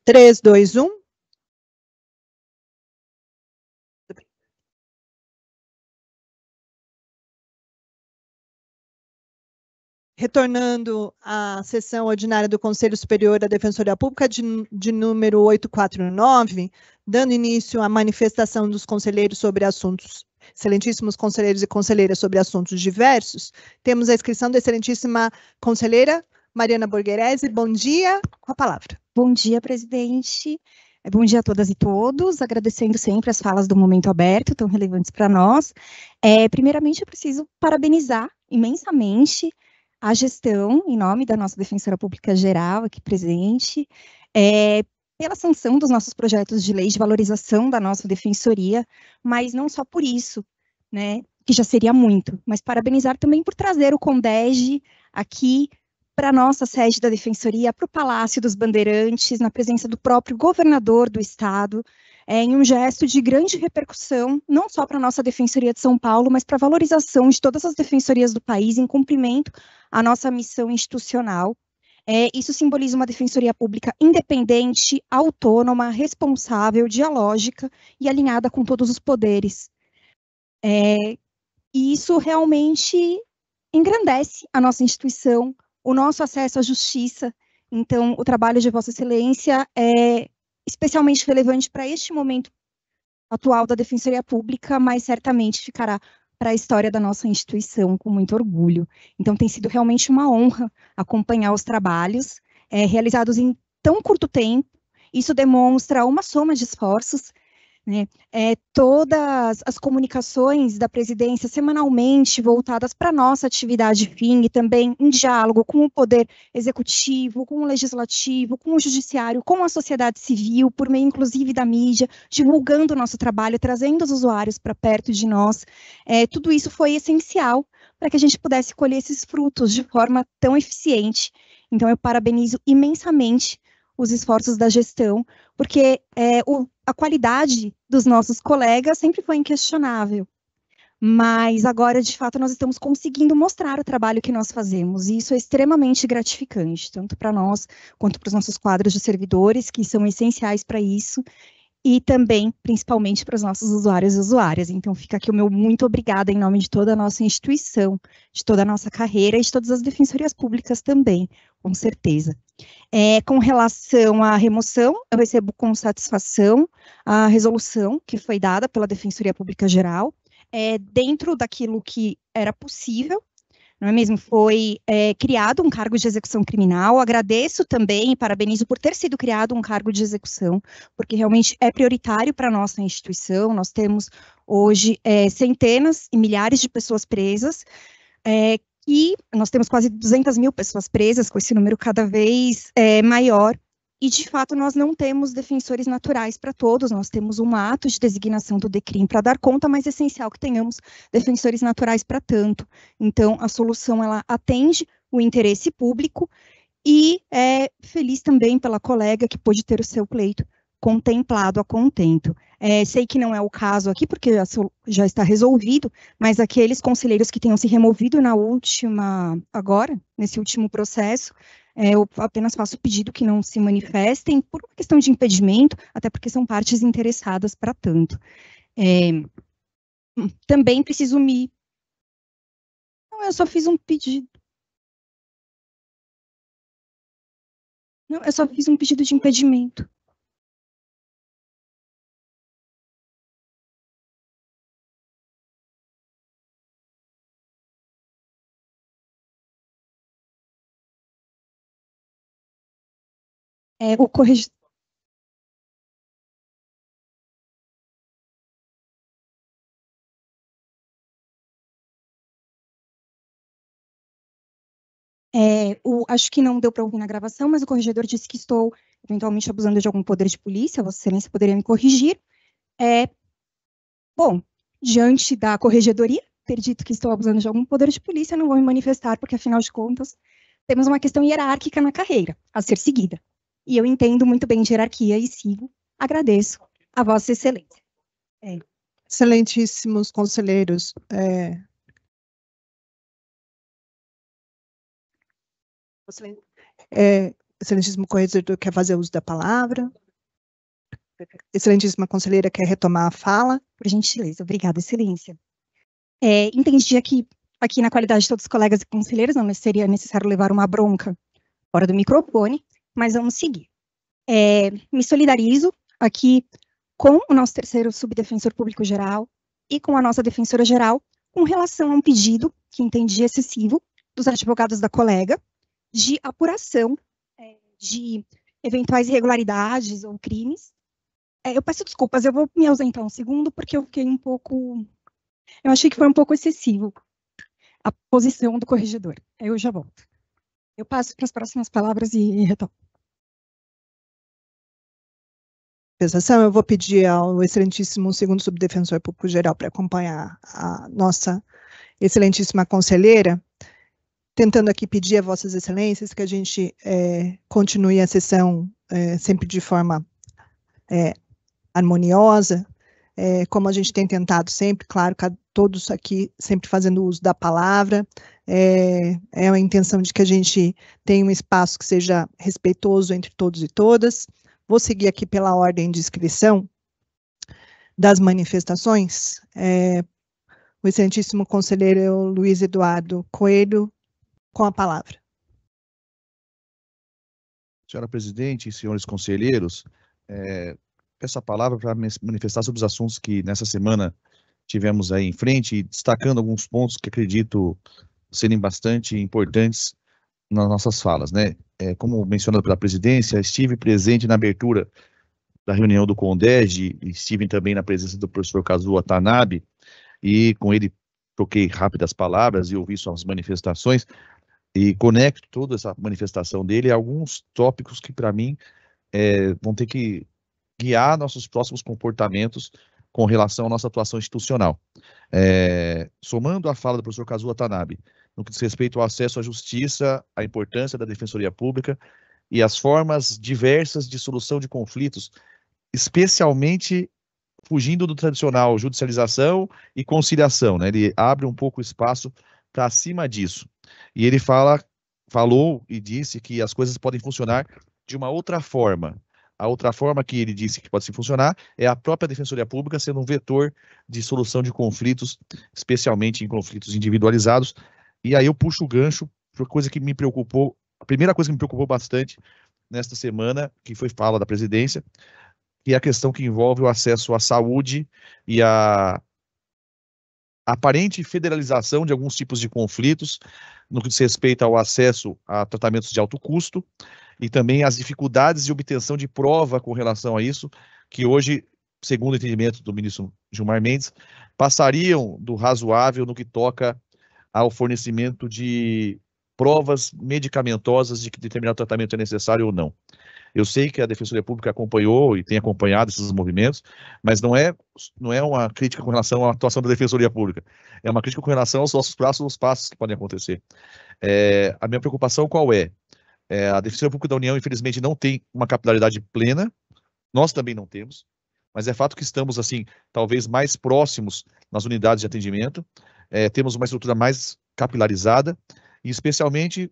3, 2, 1. Retornando à sessão ordinária do Conselho Superior da Defensoria Pública de número 849, dando início à manifestação dos conselheiros sobre assuntos, excelentíssimos conselheiros e conselheiras sobre assuntos diversos, temos a inscrição da excelentíssima conselheira Mariana Borgherese. Bom dia, com a palavra. Bom dia, presidente. Bom dia a todas e todos, agradecendo sempre as falas do Momento Aberto, tão relevantes para nós. Primeiramente, eu preciso parabenizar imensamente a gestão, em nome da nossa Defensora Pública Geral, aqui presente, pela sanção dos nossos projetos de lei de valorização da nossa defensoria, mas não só por isso, né, que já seria muito, mas parabenizar também por trazer o CONDEG aqui para a nossa sede da Defensoria, para o Palácio dos Bandeirantes, na presença do próprio governador do estado, em um gesto de grande repercussão, não só para a nossa Defensoria de São Paulo, mas para a valorização de todas as defensorias do país, em cumprimento à nossa missão institucional. Isso simboliza uma defensoria pública independente, autônoma, responsável, dialógica e alinhada com todos os poderes. E isso realmente engrandece a nossa instituição, o nosso acesso à justiça. Então, o trabalho de Vossa Excelência é especialmente relevante para este momento atual da Defensoria Pública, mas certamente ficará para a história da nossa instituição com muito orgulho. Então, tem sido realmente uma honra acompanhar os trabalhos realizados em tão curto tempo. Isso demonstra uma soma de esforços, né? Todas as comunicações da presidência semanalmente voltadas para a nossa atividade fim e também em diálogo com o poder executivo, com o legislativo, com o judiciário, com a sociedade civil, por meio inclusive da mídia, divulgando o nosso trabalho, trazendo os usuários para perto de nós. Tudo isso foi essencial para que a gente pudesse colher esses frutos de forma tão eficiente. Então, eu parabenizo imensamente os esforços da gestão, porque a qualidade dos nossos colegas sempre foi inquestionável, mas agora, de fato, nós estamos conseguindo mostrar o trabalho que nós fazemos, e isso é extremamente gratificante, tanto para nós, quanto para os nossos quadros de servidores, que são essenciais para isso, e também, principalmente, para os nossos usuários e usuárias. Então, fica aqui o meu muito obrigada em nome de toda a nossa instituição, de toda a nossa carreira e de todas as defensorias públicas também, com certeza. Com relação à remoção, eu recebo com satisfação a resolução que foi dada pela Defensoria Pública Geral, dentro daquilo que era possível, não é mesmo? Foi criado um cargo de execução criminal. Agradeço também e parabenizo por ter sido criado um cargo de execução, porque realmente é prioritário para a nossa instituição. Nós temos hoje centenas e milhares de pessoas presas, e nós temos quase 200 mil pessoas presas, com esse número cada vez maior, e de fato nós não temos defensores naturais para todos, nós temos um ato de designação do DECRIM para dar conta, mas é essencial que tenhamos defensores naturais para tanto. Então, a solução, ela atende o interesse público, e feliz também pela colega que pôde ter o seu pleito contemplado a contento. Sei que não é o caso aqui, porque já está resolvido, mas aqueles conselheiros que tenham se removido nesse último processo, eu apenas faço o pedido que não se manifestem por uma questão de impedimento, até porque são partes interessadas para tanto. Também preciso me... Não, eu só fiz um pedido. Não, eu só fiz um pedido de impedimento. O corregedor... acho que não deu para ouvir na gravação, mas o corregedor disse que estou eventualmente abusando de algum poder de polícia. Vossa Excelência poderia me corrigir. Bom, diante da corregedoria ter dito que estou abusando de algum poder de polícia, não vou me manifestar, porque afinal de contas temos uma questão hierárquica na carreira a ser seguida. E eu entendo muito bem de hierarquia e sigo. Agradeço a Vossa Excelência. Excelentíssimos conselheiros, excelentíssimo corregedor quer fazer uso da palavra? Excelentíssima conselheira quer retomar a fala? Por gentileza, obrigada, excelência. Entendi que aqui na qualidade de todos os colegas e conselheiros não seria necessário levar uma bronca fora do microfone, mas vamos seguir. Me solidarizo aqui com o nosso terceiro subdefensor público geral e com a nossa defensora geral com relação a um pedido que entendi excessivo dos advogados da colega de apuração de eventuais irregularidades ou crimes. Eu peço desculpas, eu vou me ausentar um segundo porque eu fiquei um pouco... Eu achei que foi um pouco excessivo a posição do corregedor. Eu já volto. Eu passo para as próximas palavras e retomo. Eu vou pedir ao excelentíssimo segundo subdefensor público-geral para acompanhar a nossa excelentíssima conselheira, tentando aqui pedir a vossas excelências que a gente continue a sessão sempre de forma harmoniosa, como a gente tem tentado sempre, claro, todos aqui sempre fazendo uso da palavra, é a intenção de que a gente tenha um espaço que seja respeitoso entre todos e todas. Vou seguir aqui pela ordem de inscrição das manifestações. O excelentíssimo conselheiro Luiz Eduardo Coelho, com a palavra. Senhora presidente e senhores conselheiros, peço a palavra para manifestar sobre os assuntos que nessa semana tivemos aí em frente, e destacando alguns pontos que acredito serem bastante importantes nas nossas falas, né? Como mencionado pela presidência, estive presente na abertura da reunião do CONDEG, estive também na presença do professor Kazuo Watanabe, e com ele troquei rápidas palavras e ouvi suas manifestações, e conecto toda essa manifestação dele a alguns tópicos que, para mim, vão ter que guiar nossos próximos comportamentos com relação à nossa atuação institucional. Somando a fala do professor Kazuo Watanabe, no que diz respeito ao acesso à justiça, a importância da Defensoria Pública e as formas diversas de solução de conflitos, especialmente fugindo do tradicional judicialização e conciliação, né? Ele abre um pouco o espaço para acima disso. E ele falou e disse que as coisas podem funcionar de uma outra forma. A outra forma que ele disse que pode se funcionar é a própria Defensoria Pública sendo um vetor de solução de conflitos, especialmente em conflitos individualizados. E aí eu puxo o gancho para coisa que me preocupou, a primeira coisa que me preocupou bastante nesta semana, que foi fala da presidência, que é a questão que envolve o acesso à saúde e a aparente federalização de alguns tipos de conflitos, no que diz respeito ao acesso a tratamentos de alto custo, e também as dificuldades de obtenção de prova com relação a isso, que hoje, segundo o entendimento do ministro Gilmar Mendes, passariam do razoável no que toca ao fornecimento de provas medicamentosas de que determinado tratamento é necessário ou não. Eu sei que a Defensoria Pública acompanhou e tem acompanhado esses movimentos, mas não é uma crítica com relação à atuação da Defensoria Pública, é uma crítica com relação aos nossos próximos passos que podem acontecer. A minha preocupação qual é? A Defensoria Pública da União, infelizmente, não tem uma capilaridade plena, nós também não temos, mas é fato que estamos, assim, talvez mais próximos nas unidades de atendimento, temos uma estrutura mais capilarizada, e especialmente,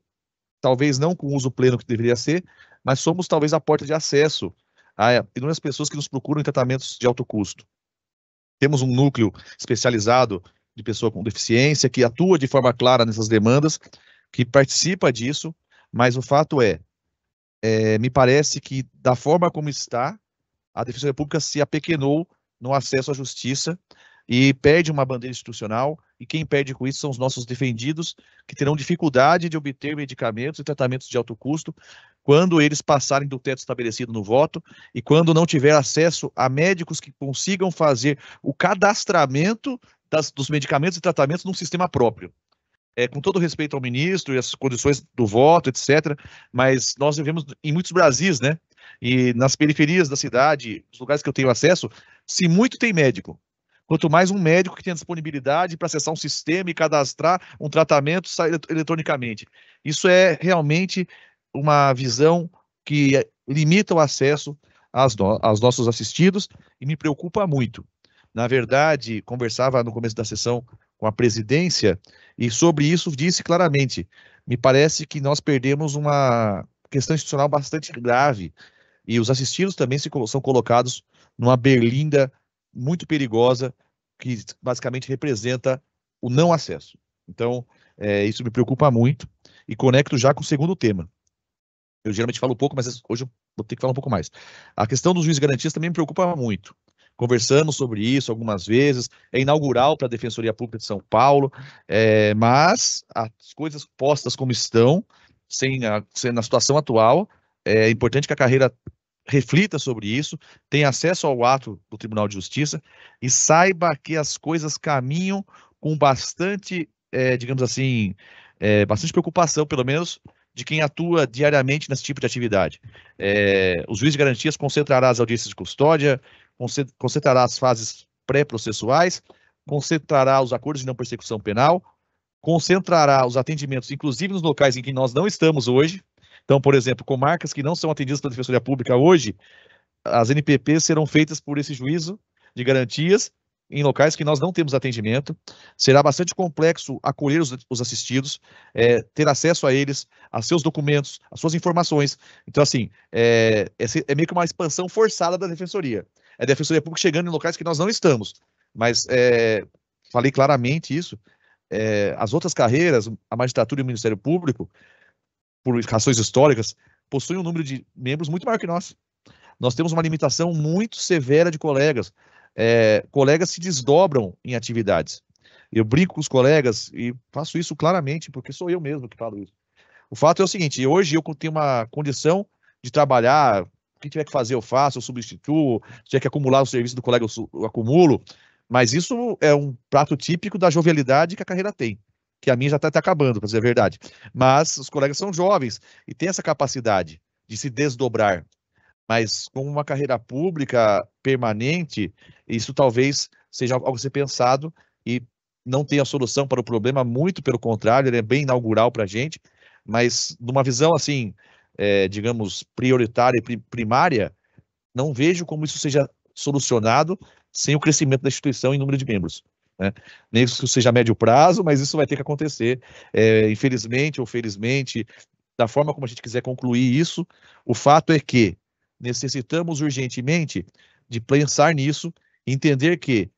talvez não com o uso pleno que deveria ser, mas somos talvez a porta de acesso a inúmeras pessoas que nos procuram em tratamentos de alto custo. Temos um núcleo especializado de pessoa com deficiência, que atua de forma clara nessas demandas, que participa disso, mas o fato me parece que da forma como está, a Defensoria Pública se apequenou no acesso à justiça e perde uma bandeira institucional, e quem perde com isso são os nossos defendidos, que terão dificuldade de obter medicamentos e tratamentos de alto custo quando eles passarem do teto estabelecido no voto e quando não tiver acesso a médicos que consigam fazer o cadastramento dos medicamentos e tratamentos num sistema próprio. Com todo respeito ao ministro e as condições do voto, etc., mas nós vivemos em muitos Brasis, né? E nas periferias da cidade, os lugares que eu tenho acesso, se muito tem médico. Quanto mais um médico que tenha disponibilidade para acessar um sistema e cadastrar um tratamento eletronicamente. Isso é realmente uma visão que limita o acesso aos nossos assistidos e me preocupa muito. Na verdade, conversava no começo da sessão com a presidência e sobre isso disse claramente, me parece que nós perdemos uma questão institucional bastante grave, e os assistidos também são colocados numa berlinda muito perigosa, que basicamente representa o não acesso. Então, isso me preocupa muito, e conecto já com o segundo tema. Eu geralmente falo um pouco, mas hoje eu vou ter que falar um pouco mais. A questão dos juízes garantistas também me preocupa muito. Conversamos sobre isso algumas vezes, é inaugural para a Defensoria Pública de São Paulo, mas as coisas postas como estão, na situação atual, é importante que a carreira reflita sobre isso, tenha acesso ao ato do Tribunal de Justiça e saiba que as coisas caminham com bastante, digamos assim, bastante preocupação, pelo menos, de quem atua diariamente nesse tipo de atividade. Os juízes de garantias concentrará as audiências de custódia, concentrará as fases pré-processuais, concentrará os acordos de não persecução penal, concentrará os atendimentos, inclusive nos locais em que nós não estamos hoje. Então, por exemplo, comarcas que não são atendidas pela Defensoria Pública hoje, as NPPs serão feitas por esse juízo de garantias em locais que nós não temos atendimento. Será bastante complexo acolher os assistidos, ter acesso a eles, a seus documentos, as suas informações. Então, assim, é meio que uma expansão forçada da Defensoria. É a Defensoria Pública chegando em locais que nós não estamos. Mas falei claramente isso. As outras carreiras, a magistratura e o Ministério Público, por razões históricas, possuem um número de membros muito maior que nós. Nós temos uma limitação muito severa de colegas. Colegas se desdobram em atividades. Eu brinco com os colegas e faço isso claramente, porque sou eu mesmo que falo isso. O fato é o seguinte, hoje eu tenho uma condição de trabalhar, o que tiver que fazer eu faço, eu substituo, se tiver que acumular o serviço do colega eu acumulo, mas isso é um prato típico da jovialidade que a carreira tem, que a minha já está acabando, para dizer a verdade. Mas os colegas são jovens e têm essa capacidade de se desdobrar. Mas com uma carreira pública permanente, isso talvez seja algo a ser pensado e não tenha solução para o problema, muito pelo contrário, ele é bem inaugural para a gente, mas numa visão assim, digamos, prioritária e primária, não vejo como isso seja solucionado sem o crescimento da instituição em número de membros. Né? Nem que isso seja a médio prazo, mas isso vai ter que acontecer, infelizmente ou felizmente, da forma como a gente quiser concluir isso. O fato é que necessitamos urgentemente de pensar nisso, entender que,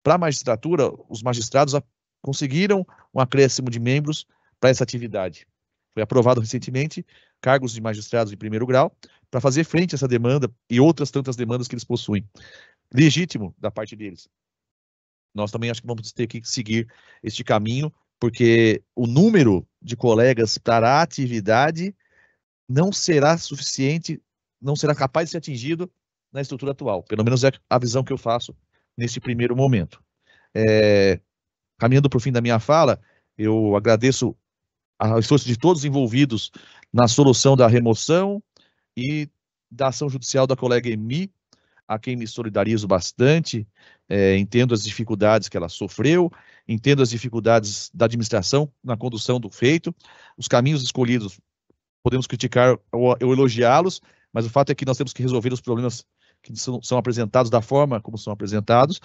para a magistratura, os magistrados conseguiram um acréscimo de membros para essa atividade. Foi aprovado recentemente cargos de magistrados de primeiro grau para fazer frente a essa demanda e outras tantas demandas que eles possuem. Legítimo da parte deles. Nós também acho que vamos ter que seguir este caminho, porque o número de colegas para a atividade não será suficiente, não será capaz de ser atingido na estrutura atual. Pelo menos é a visão que eu faço nesse primeiro momento. Caminhando para o fim da minha fala, eu agradeço o esforço de todos envolvidos na solução da remoção e da ação judicial da colega Emi, a quem me solidarizo bastante, entendo as dificuldades que ela sofreu, entendo as dificuldades da administração na condução do feito, os caminhos escolhidos, podemos criticar ou elogiá-los, mas o fato é que nós temos que resolver os problemas que são apresentados da forma como são apresentados.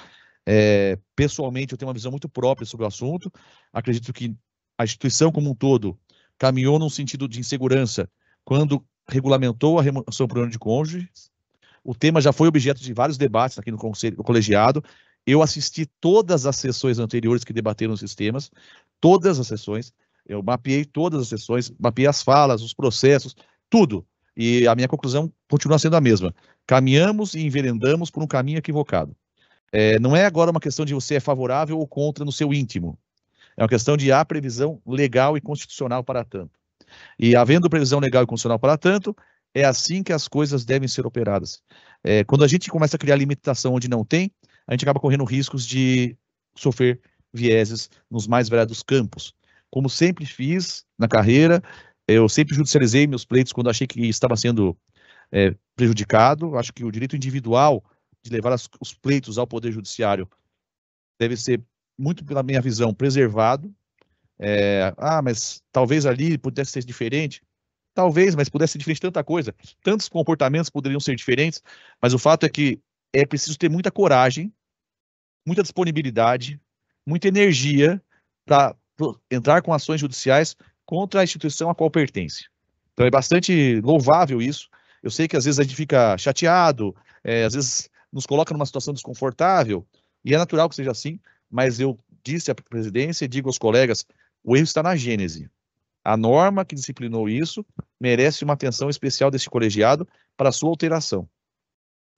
Pessoalmente, eu tenho uma visão muito própria sobre o assunto, acredito que a instituição como um todo caminhou num sentido de insegurança quando regulamentou a remoção por ano de cônjuges. O tema já foi objeto de vários debates aqui no colegiado. Eu assisti todas as sessões anteriores que debateram esses temas, todas as sessões. Eu mapeei todas as sessões, mapeei as falas, os processos, tudo. E a minha conclusão continua sendo a mesma. Caminhamos e enveredamos por um caminho equivocado. Não é agora uma questão de você é favorável ou contra no seu íntimo. É uma questão de há previsão legal e constitucional para tanto. E havendo previsão legal e constitucional para tanto, é assim que as coisas devem ser operadas. Quando a gente começa a criar limitação onde não tem, a gente acaba correndo riscos de sofrer vieses nos mais variados campos. Como sempre fiz na carreira, eu sempre judicializei meus pleitos quando achei que estava sendo prejudicado. Acho que o direito individual de levar os pleitos ao Poder Judiciário deve ser, muito pela minha visão, preservado. Mas talvez ali pudesse ser diferente. Talvez, mas pudesse ser diferente tanta coisa. Tantos comportamentos poderiam ser diferentes, mas o fato é que é preciso ter muita coragem, muita disponibilidade, muita energia para entrar com ações judiciais contra a instituição a qual pertence. Então é bastante louvável isso. Eu sei que às vezes a gente fica chateado, às vezes nos coloca numa situação desconfortável, e é natural que seja assim, mas eu disse à presidência e digo aos colegas, o erro está na gênese. A norma que disciplinou isso merece uma atenção especial desse colegiado para a sua alteração.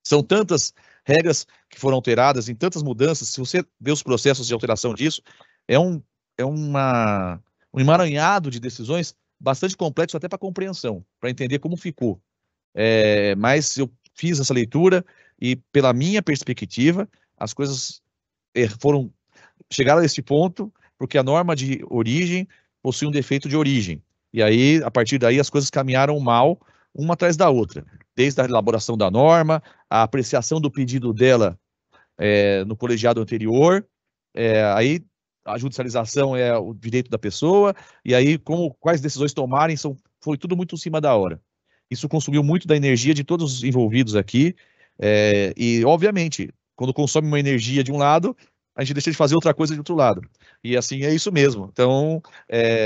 São tantas regras que foram alteradas, em tantas mudanças, se você vê os processos de alteração disso, é um emaranhado de decisões bastante complexo até para compreensão, para entender como ficou. Mas eu fiz essa leitura e, pela minha perspectiva, as coisas chegaram a este ponto porque a norma de origem possui um defeito de origem. E aí, a partir daí, as coisas caminharam mal, uma atrás da outra. Desde a elaboração da norma, a apreciação do pedido dela no colegiado anterior, aí a judicialização é o direito da pessoa, e aí quais decisões tomarem, foi tudo muito em cima da hora. Isso consumiu muito da energia de todos os envolvidos aqui, e, obviamente, quando consome uma energia de um lado, a gente deixa de fazer outra coisa de outro lado. E assim é isso mesmo. Então,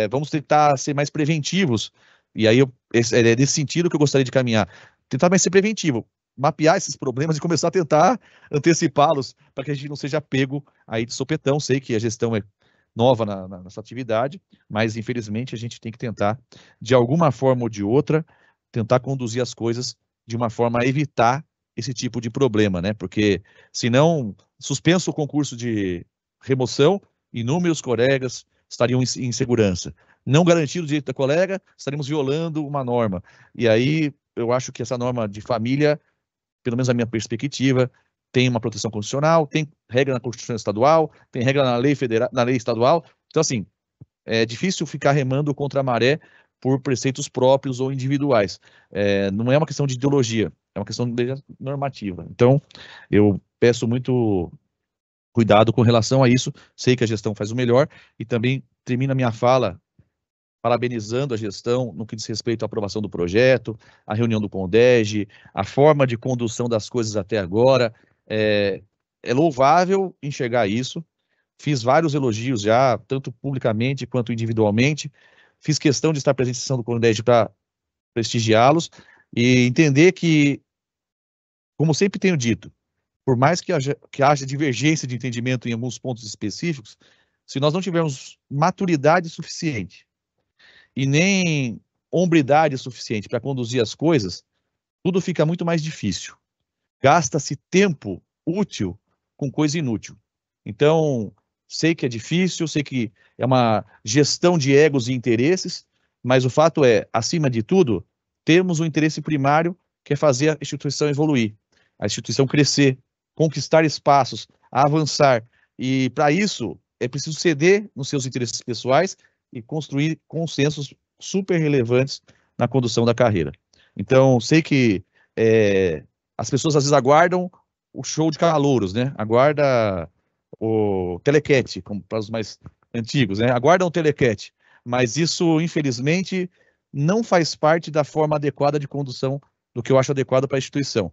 vamos tentar ser mais preventivos, e aí é nesse sentido que eu gostaria de caminhar. Tentar mais ser preventivo, mapear esses problemas e começar a tentar antecipá-los para que a gente não seja pego aí de sopetão. Sei que a gestão é nova nessa atividade, mas infelizmente a gente tem que tentar, de alguma forma ou de outra, tentar conduzir as coisas de uma forma a evitar esse tipo de problema, né? Porque senão, suspenso o concurso de remoção, inúmeros colegas estariam em insegurança. Não garantido o direito da colega, estaríamos violando uma norma. E aí, eu acho que essa norma de família, pelo menos a minha perspectiva, tem uma proteção constitucional, tem regra na Constituição estadual, tem regra na lei federal, na lei estadual. Então, assim, é difícil ficar remando contra a maré por preceitos próprios ou individuais. Não é uma questão de ideologia, é uma questão normativa. Então, eu peço muito cuidado com relação a isso. Sei que a gestão faz o melhor e também termino a minha fala parabenizando a gestão no que diz respeito à aprovação do projeto, a reunião do CONDEG, a forma de condução das coisas até agora. É louvável enxergar isso. Fiz vários elogios já, tanto publicamente quanto individualmente. Fiz questão de estar presente na sessão do CONDEG para prestigiá-los e entender que, como sempre tenho dito, por mais que haja divergência de entendimento em alguns pontos específicos, se nós não tivermos maturidade suficiente e nem hombridade suficiente para conduzir as coisas, tudo fica muito mais difícil. Gasta-se tempo útil com coisa inútil. Então, sei que é difícil, sei que é uma gestão de egos e interesses, mas o fato é, acima de tudo, temos um interesse primário que é fazer a instituição evoluir, a instituição crescer, conquistar espaços, avançar. E, para isso, é preciso ceder nos seus interesses pessoais e construir consensos super relevantes na condução da carreira. Então, sei que as pessoas às vezes aguardam o show de calouros, né? Aguarda o telequete, como para os mais antigos, né? Aguardam o telequete. Mas isso, infelizmente, não faz parte da forma adequada de condução do que eu acho adequado para a instituição.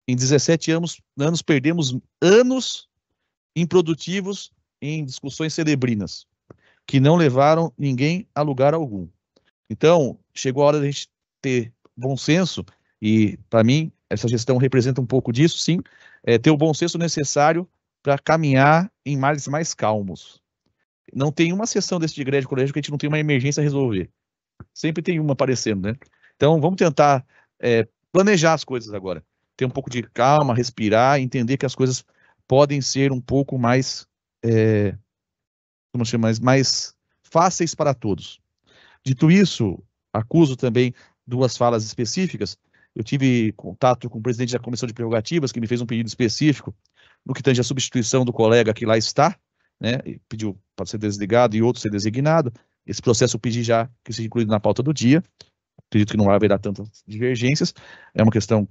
Em 17 anos perdemos anos improdutivos em discussões cerebrinas, que não levaram ninguém a lugar algum. Então, chegou a hora de a gente ter bom senso, e, para mim, essa gestão representa um pouco disso, sim, ter o bom senso necessário para caminhar em mares mais calmos. Não tem uma sessão desse de greve de colégio que a gente não tem uma emergência a resolver. Sempre tem uma aparecendo, né? Então, vamos tentar planejar as coisas agora. Ter um pouco de calma, respirar, entender que as coisas podem ser um pouco mais, mais fáceis para todos. Dito isso, acuso também duas falas específicas. Eu tive contato com o presidente da Comissão de Prerrogativas, que me fez um pedido específico no que tange a substituição do colega que lá está, né? Pediu para ser desligado e outro ser designado. Esse processo eu pedi já que seja incluído na pauta do dia. Acredito que não haverá tantas divergências. É uma questão,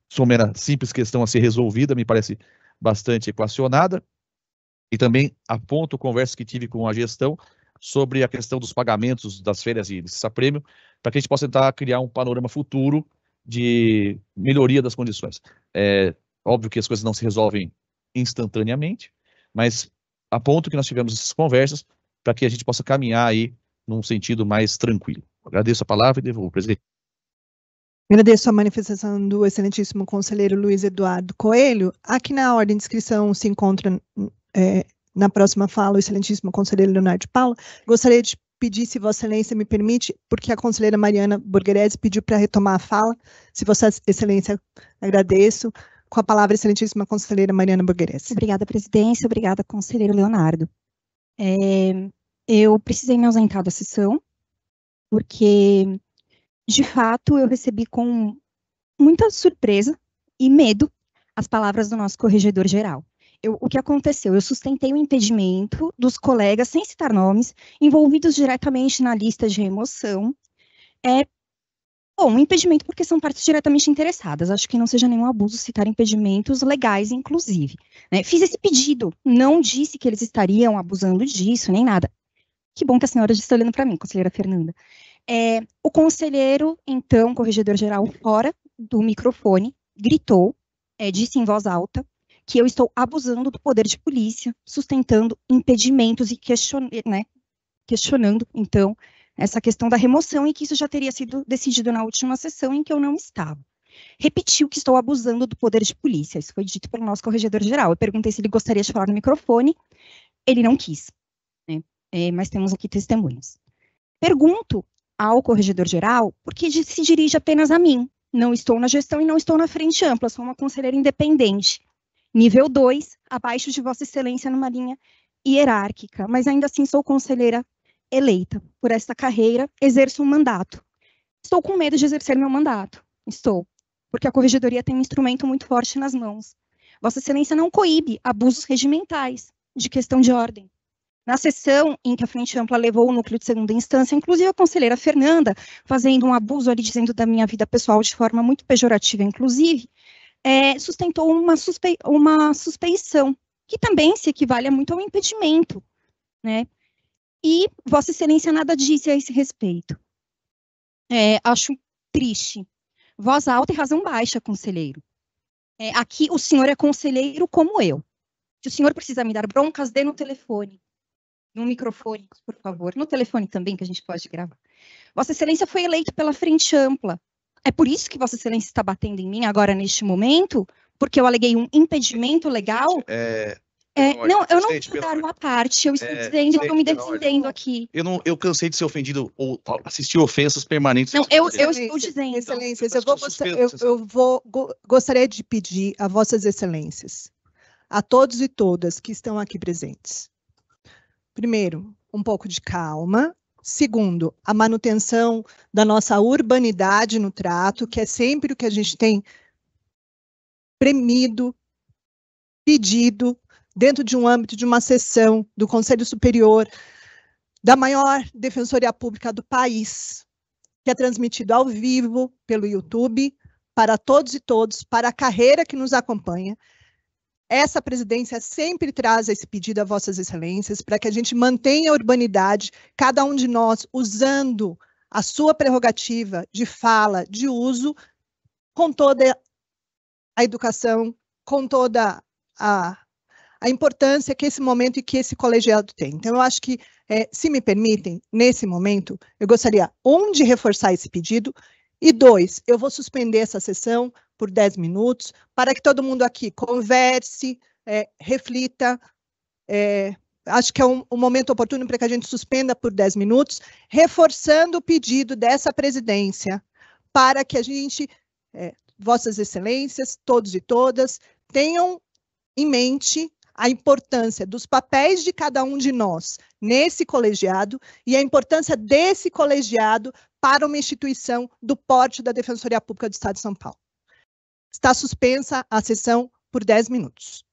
somera simples questão a ser resolvida, me parece bastante equacionada. E também aponto conversas que tive com a gestão sobre a questão dos pagamentos das férias de licença-prêmio, para que a gente possa tentar criar um panorama futuro de melhoria das condições. É óbvio que as coisas não se resolvem instantaneamente, mas aponto que nós tivemos essas conversas para que a gente possa caminhar aí num sentido mais tranquilo. Agradeço a palavra e devolvo, presidente. Agradeço a manifestação do excelentíssimo conselheiro Luiz Eduardo Coelho. Aqui na ordem de inscrição se encontra, na próxima fala, o excelentíssimo conselheiro Leonardo de Paula. Gostaria de pedir, se Vossa Excelência me permite, porque a conselheira Mariana Borgherese pediu para retomar a fala. Se Vossa Excelência, agradeço. Com a palavra, excelentíssima conselheira Mariana Borgherese. Obrigada, presidência. Obrigada, conselheiro Leonardo. Eu precisei me ausentar da sessão, porque, de fato, eu recebi com muita surpresa e medo as palavras do nosso corregedor-geral. O que aconteceu? Eu sustentei o impedimento dos colegas, sem citar nomes, envolvidos diretamente na lista de remoção. Bom, impedimento porque são partes diretamente interessadas. Acho que não seja nenhum abuso citar impedimentos legais, inclusive. Né? Fiz esse pedido, não disse que eles estariam abusando disso, nem nada. Que bom que a senhora já está olhando para mim, conselheira Fernanda. O conselheiro, então, corregedor-geral, fora do microfone, gritou, disse em voz alta, que eu estou abusando do poder de polícia, sustentando impedimentos e questionando, então, essa questão da remoção e que isso já teria sido decidido na última sessão em que eu não estava. Repetiu que estou abusando do poder de polícia, isso foi dito pelo nosso corregedor-geral. Eu perguntei se ele gostaria de falar no microfone, ele não quis, né? Mas temos aqui testemunhas. Pergunto ao corregedor-geral por que se dirige apenas a mim. Não estou na gestão e não estou na frente ampla, sou uma conselheira independente. Nível 2, abaixo de Vossa Excelência numa linha hierárquica, mas ainda assim sou conselheira eleita por esta carreira, exerço um mandato. Estou com medo de exercer meu mandato, porque a corregedoria tem um instrumento muito forte nas mãos. Vossa Excelência não coíbe abusos regimentais de questão de ordem. Na sessão em que a Frente Ampla levou o núcleo de segunda instância, inclusive a conselheira Fernanda, fazendo um abuso ali, dizendo da minha vida pessoal de forma muito pejorativa, inclusive, sustentou uma suspeição, que também se equivale muito ao impedimento, né? E Vossa Excelência nada disse a esse respeito. Acho triste. Voz alta e razão baixa, conselheiro. Aqui o senhor é conselheiro como eu. Se o senhor precisa me dar broncas, dê no telefone. No microfone, por favor. No telefone também, que a gente pode gravar. Vossa Excelência foi eleito pela Frente Ampla. É por isso que Vossa Excelência está batendo em mim agora, neste momento? Porque eu aleguei um impedimento legal? Não, eu não vou dar uma parte, eu estou dizendo que estou me defendendo aqui. Eu cansei de ser ofendido ou assistir ofensas permanentes. Não, eu estou dizendo. Excelências, gostaria de pedir a Vossas Excelências, a todos e todas que estão aqui presentes. Primeiro, um pouco de calma. Segundo, a manutenção da nossa urbanidade no trato, que é sempre o que a gente tem premido, pedido, dentro de um âmbito de uma sessão do Conselho Superior da maior defensoria pública do país, que é transmitido ao vivo pelo YouTube, para todos e todos, para a carreira que nos acompanha. Essa presidência sempre traz esse pedido a Vossas Excelências, para que a gente mantenha a urbanidade, cada um de nós usando a sua prerrogativa de fala, de uso, com toda a educação, com toda a importância que esse momento e que esse colegiado tem. Então, eu acho que, se me permitem, nesse momento, eu gostaria, de reforçar esse pedido, e 2, eu vou suspender essa sessão por 10 minutos, para que todo mundo aqui converse, reflita. Acho que é um momento oportuno para que a gente suspenda por 10 minutos, reforçando o pedido dessa presidência, para que a gente, Vossas Excelências, todos e todas, tenham em mente a importância dos papéis de cada um de nós nesse colegiado e a importância desse colegiado para uma instituição do porte da Defensoria Pública do Estado de São Paulo. Está suspensa a sessão por 10 minutos.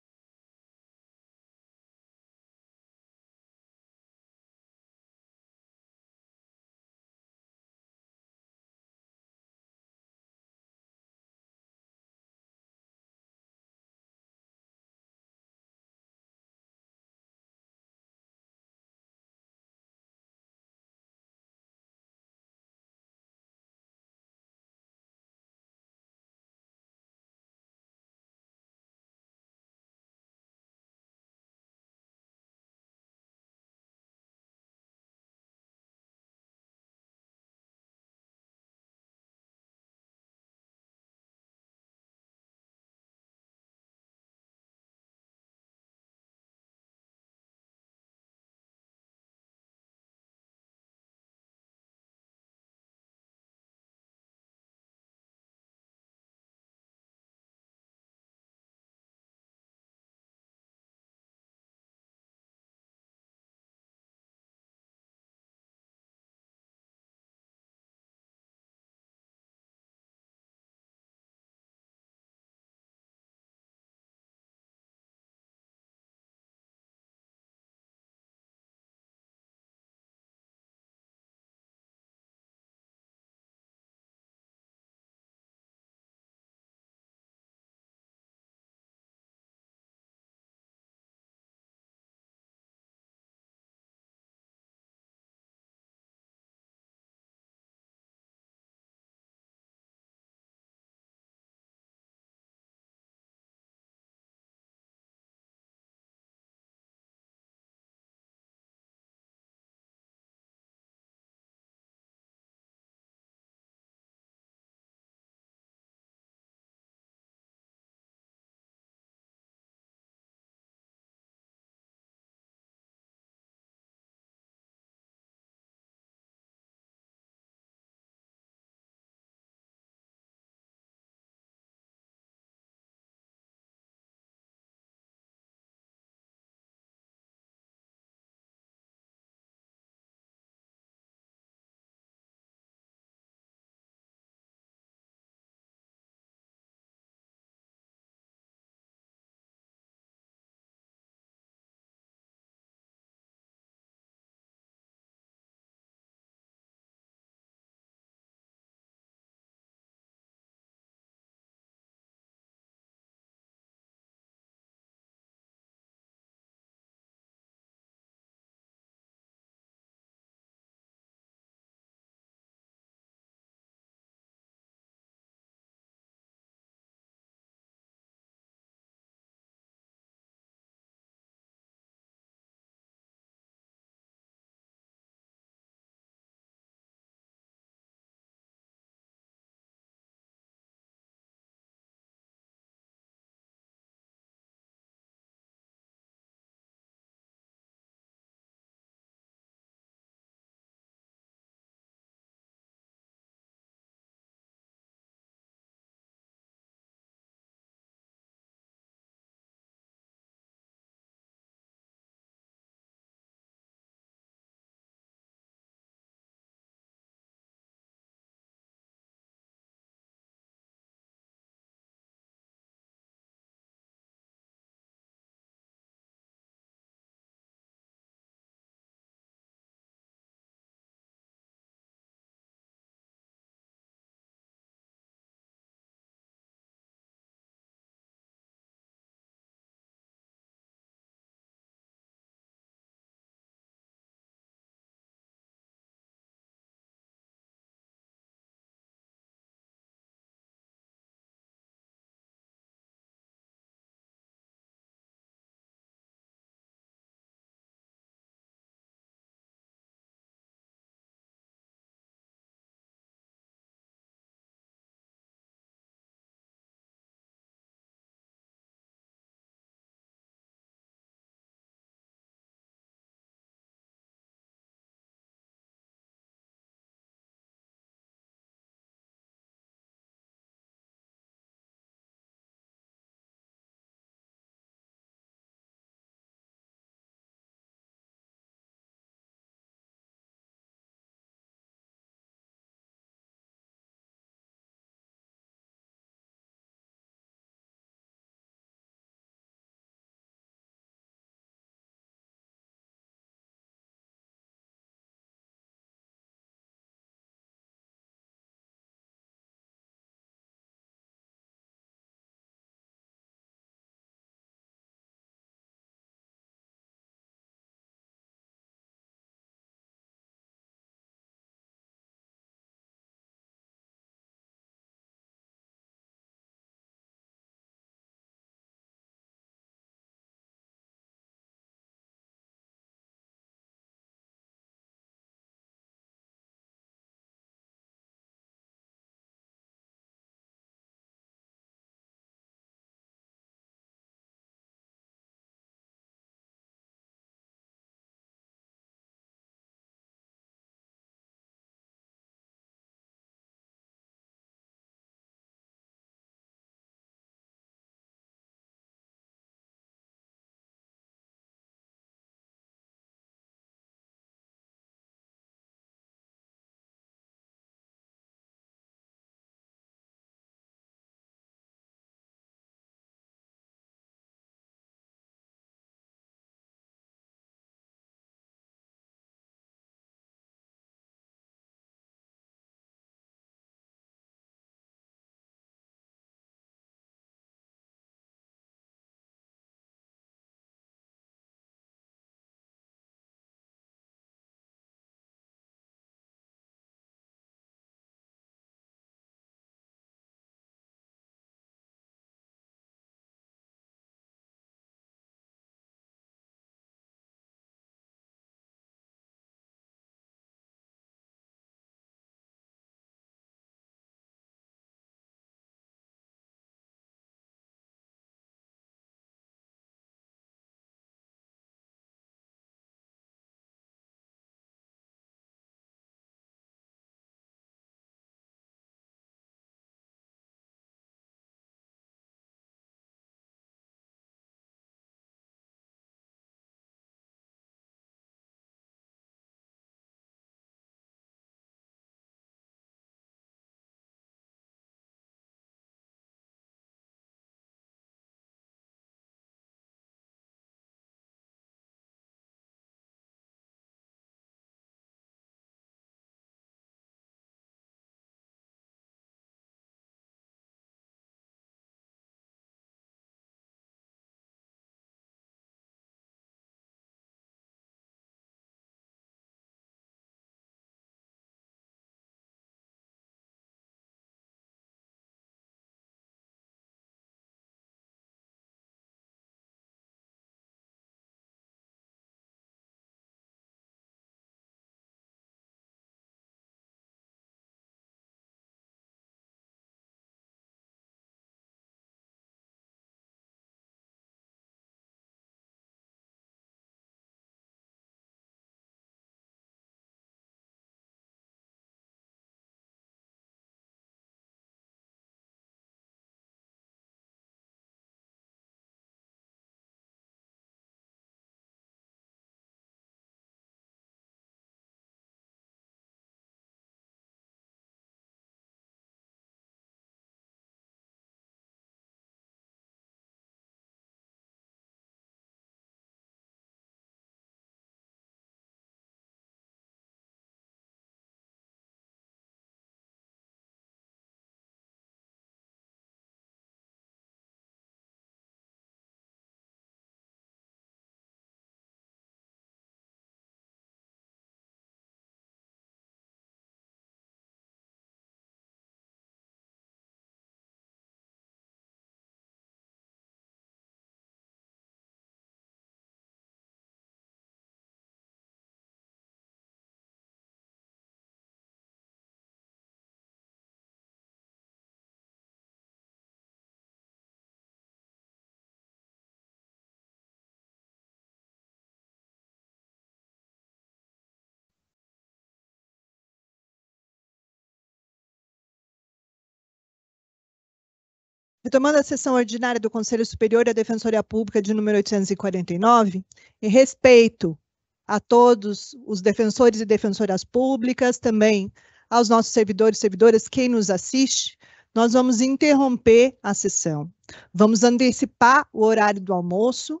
Retomando a sessão ordinária do Conselho Superior da Defensoria Pública de número 849, em respeito a todos os defensores e defensoras públicas, também aos nossos servidores e servidoras, quem nos assiste, nós vamos interromper a sessão. Vamos antecipar o horário do almoço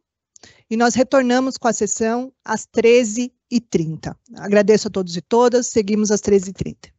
e nós retornamos com a sessão às 13h30. Agradeço a todos e todas, seguimos às 13h30.